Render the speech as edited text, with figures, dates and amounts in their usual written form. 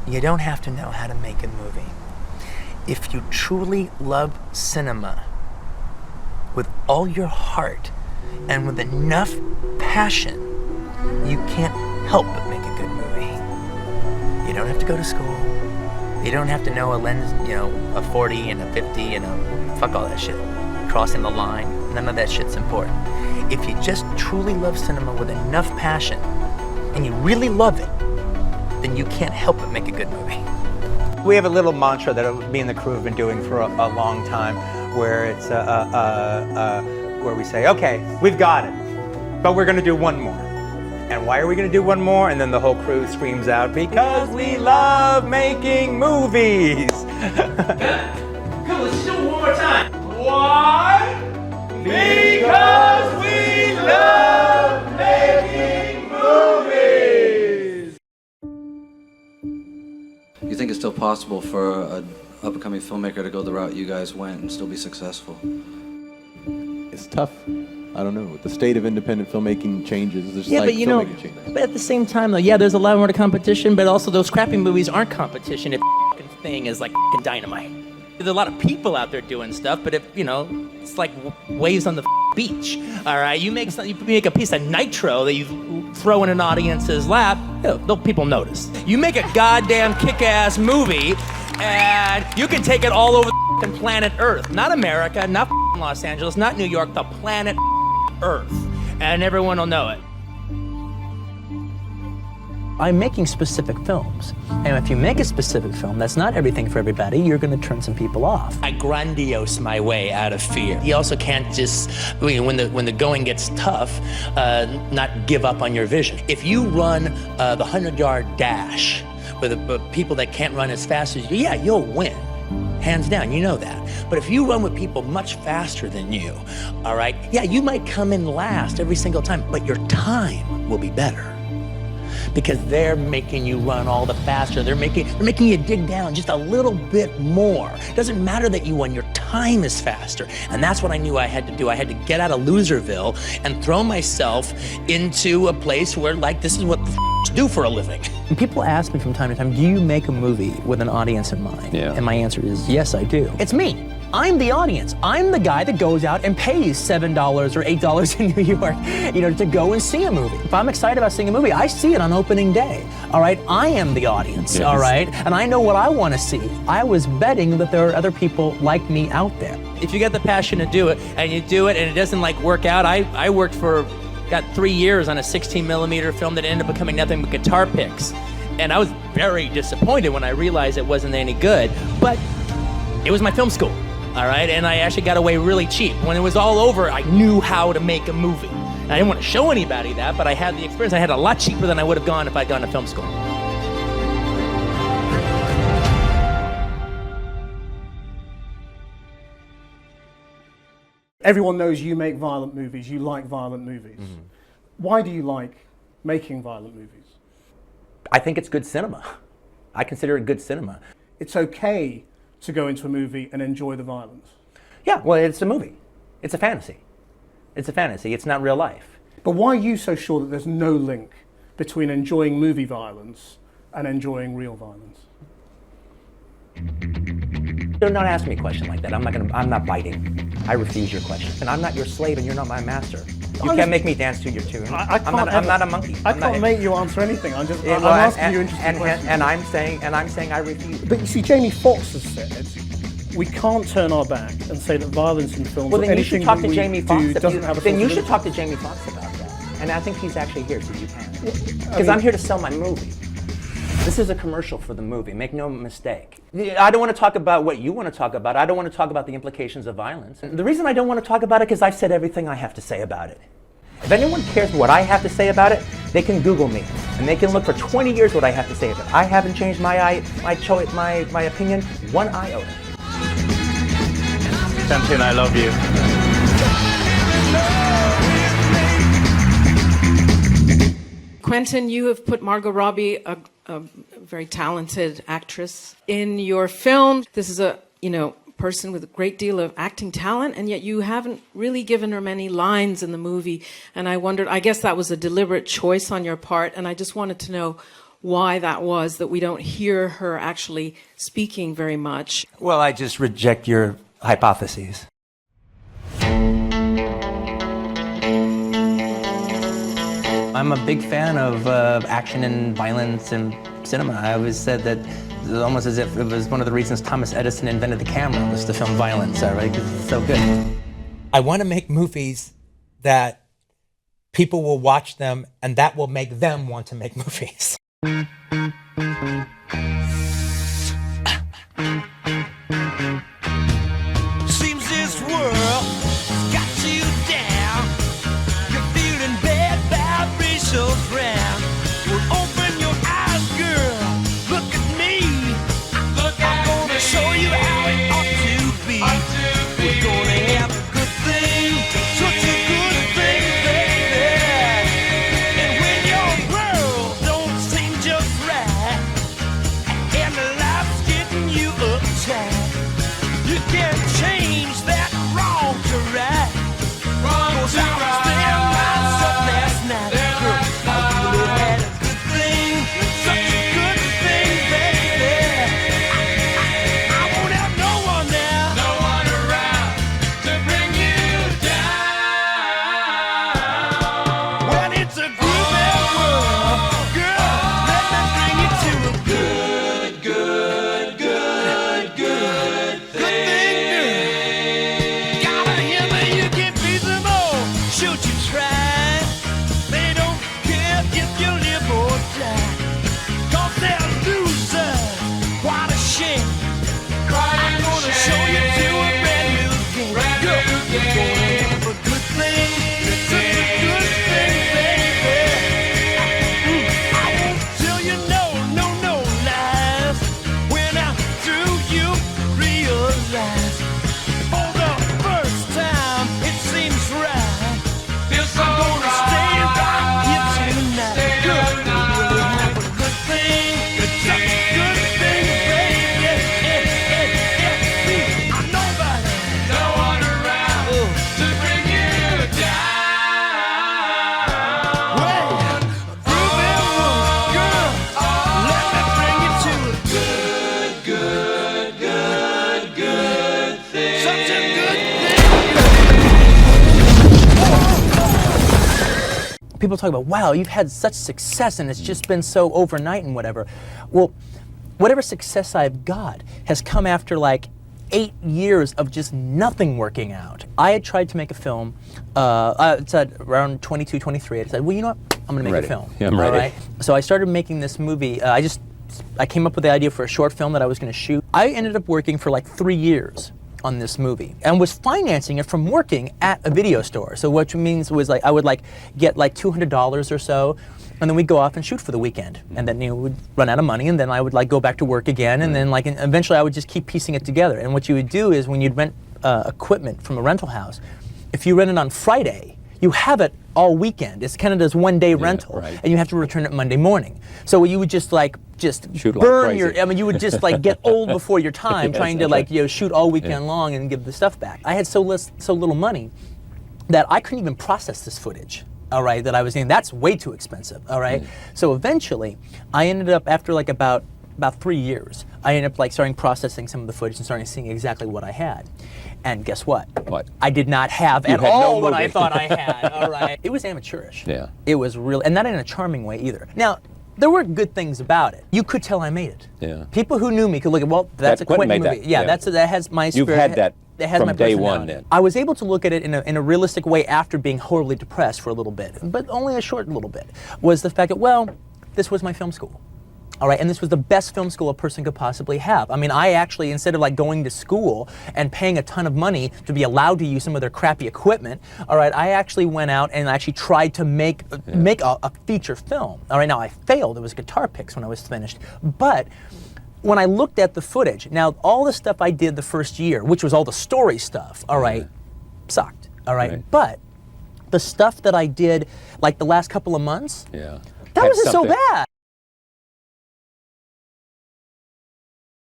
You don't have to know how to make a movie. If you truly love cinema with all your heart and with enough passion, you can't help but make a good movie. You don't have to go to school. You don't have to know a lens, a 40 and a 50 and a fuck all that shit. Crossing the line, none of that shit's important. If you just truly love cinema with enough passion and you really love it, then you can't help but make a good movie. We have a little mantra that me and the crew have been doing for a long time, where it's where we say, okay, we've got it, but we're going to do one more. And why are we going to do one more? And then the whole crew screams out, because we love making movies. Come, let's do it one more time. Why? Because we love making movies. You think it's still possible for an up-and-coming filmmaker to go the route you guys went and still be successful? It's tough. I don't know. The state of independent filmmaking changes. There's but but at the same time, though, yeah, there's a lot more to competition, but also those crappy movies aren't competition if the thing is like dynamite. There's a lot of people out there doing stuff, but if, it's like waves on the beach, all right? You make a piece of nitro that you throw in an audience's lap, people notice. You make a goddamn kick-ass movie, and you can take it all over the planet Earth. Not America, not Los Angeles, not New York, the planet Earth, and everyone will know it. I'm making specific films, and if you make a specific film that's not everything for everybody, you're going to turn some people off. I grandiose my way out of fear. You also can't just, when the going gets tough, not give up on your vision. If you run the 100-yard dash with people that can't run as fast as you, yeah, you'll win. Hands down, you know that. But if you run with people much faster than you, all right, yeah, you might come in last every single time, but your time will be better. Because they're making you run all the faster. They're making you dig down just a little bit more. It doesn't matter that you won, your time is faster. And that's what I knew I had to do. I had to get out of Loserville and throw myself into a place where, this is what the do for a living. And people ask me from time to time, do you make a movie with an audience in mind? Yeah. And my answer is, yes, I do. It's me. I'm the audience. I'm the guy that goes out and pays $7 or $8 in New York, to go and see a movie. If I'm excited about seeing a movie, I see it on opening day, all right? I am the audience, all right? And I know what I want to see. I was betting that there are other people like me out there. If you get the passion to do it, and you do it, and it doesn't work out, I worked got 3 years on a 16mm film that ended up becoming nothing but guitar picks. And I was very disappointed when I realized it wasn't any good, but it was my film school. All right, and I actually got away really cheap. When it was all over, I knew how to make a movie. And I didn't want to show anybody that, but I had the experience. I had a lot cheaper than I would have gone if I'd gone to film school. Everyone knows you make violent movies, you like violent movies. Mm-hmm. Why do you like making violent movies? I think it's good cinema. I consider it good cinema. It's okay to go into a movie and enjoy the violence. Yeah, well, it's a movie. It's a fantasy. It's a fantasy. It's not real life. But why are you so sure that there's no link between enjoying movie violence and enjoying real violence? Don't ask me a question like that. I'm not biting. I refuse your question. And I'm not your slave and you're not my master. You can't make me dance to your tune. I'm not a monkey. I can't make you answer anything. I'm asking you interesting questions. And I'm saying I refuse. But you see, Jamie Foxx has said we can't turn our back and say that violence in films or anything that we do doesn't have a. Then you should talk to Jamie Foxx about that. And I think he's actually here, so you can. Because I'm here to sell my movie. This is a commercial for the movie, make no mistake. I don't want to talk about what you want to talk about. I don't want to talk about the implications of violence. And the reason I don't want to talk about it is because I've said everything I have to say about it. If anyone cares what I have to say about it, they can Google me. And they can look for 20 years what I have to say about it. I haven't changed my opinion one iota. Champion, I love you. Quentin, you have put Margot Robbie, a very talented actress, in your film. This is a, person with a great deal of acting talent, and yet you haven't really given her many lines in the movie. And I wondered, I guess that was a deliberate choice on your part, and I just wanted to know why that was that we don't hear her actually speaking very much. Well, I just reject your hypotheses. I'm a big fan of action and violence in cinema. I always said that it was almost as if it was one of the reasons Thomas Edison invented the camera was to film violence, right? Because it's so good. I want to make movies that people will watch them and that will make them want to make movies. Seems this world got you down. You're feeling bad vibrations round. Well, open your eyes, girl. Look at me. I'm gonna show you how it ought to be. We're gonna have a good thing, such a good thing, baby. And when your world don't seem just right, and the life's getting you uptight, you can change that wrong to right. Cause I was there myself last night. Girl, I really had a good thing, such a good thing, baby. I won't have no one there, no one around to bring you down. Well, it's a groovy world, girl. Let me bring you to a good thing, girl. Gotta hear me, you get feasible. Should you try? They don't care if you live or die. Cause they're losers. What a shame. I'm gonna show you to a brand new game. Girl, we're gonna have a good thing. Such a good thing, baby. I won't tell you no lies. When I'm through, you realize. For the first time, it seems right. I'm gonna stay right here tonight. Girl, we're gonna have a good thing. Such a good thing, baby. I'm nobody, no one around to bring you down. Well, groovy world, girl, let me bring you to a good thing. Such a good thing. People talk about, wow, you've had such success and it's just been so overnight and whatever. Well, whatever success I've got has come after like 8 years of just nothing working out. I had tried to make a film, it's at around 22, 23. I decided, well, you know what, I'm gonna make Ready. a film. Yeah, I'm ready. All right? So I started making this movie. I came up with the idea for a short film that I was gonna shoot. I ended up working for like 3 years on this movie and was financing it from working at a video store. So what means was like I would like get like $200 or so, and then we'd go off and shoot for the weekend, and then we'd run out of money, and then I would like go back to work again, and then like and eventually I would just keep piecing it together. And what you would do is when you'd rent equipment from a rental house, if you rent it on Friday, you have it all weekend. It's kind of this one-day rental, right. and you have to return it Monday morning. So you would just Shoot like burn crazy. your. I mean, you would just like get old before your time trying to like shoot all weekend long and give the stuff back. I had so little money that I couldn't even process this footage. All right, that I was getting. That's way too expensive. All right, so eventually, I ended up after like about 3 years, I ended up like starting processing some of the footage and starting seeing exactly what I had. And guess what? What? I did not have You at had no all what I movie. thought I had. All right, it was amateurish. Yeah. It was real, and not in a charming way either. Now, there were good things about it. You could tell I made it. Yeah. People who knew me could look at, well, that's a Quentin Quentin made movie. that, Yeah, yeah. that has my You've spirit. had that It has from my day one personality. then. I was able to look at it in a realistic way after being horribly depressed for a little bit, but only a short little bit, was the fact that, well, this was my film school. All right, and this was the best film school a person could possibly have. I mean, I actually, instead of like going to school and paying a ton of money to be allowed to use some of their crappy equipment, all right, I actually went out and actually tried to make a feature film. All right, now I failed. It was guitar picks when I was finished, but when I looked at the footage, now all the stuff I did the first year, which was all the story stuff, all right, sucked. All right, but the stuff that I did like the last couple of months, Yeah. that Had wasn't so something. bad.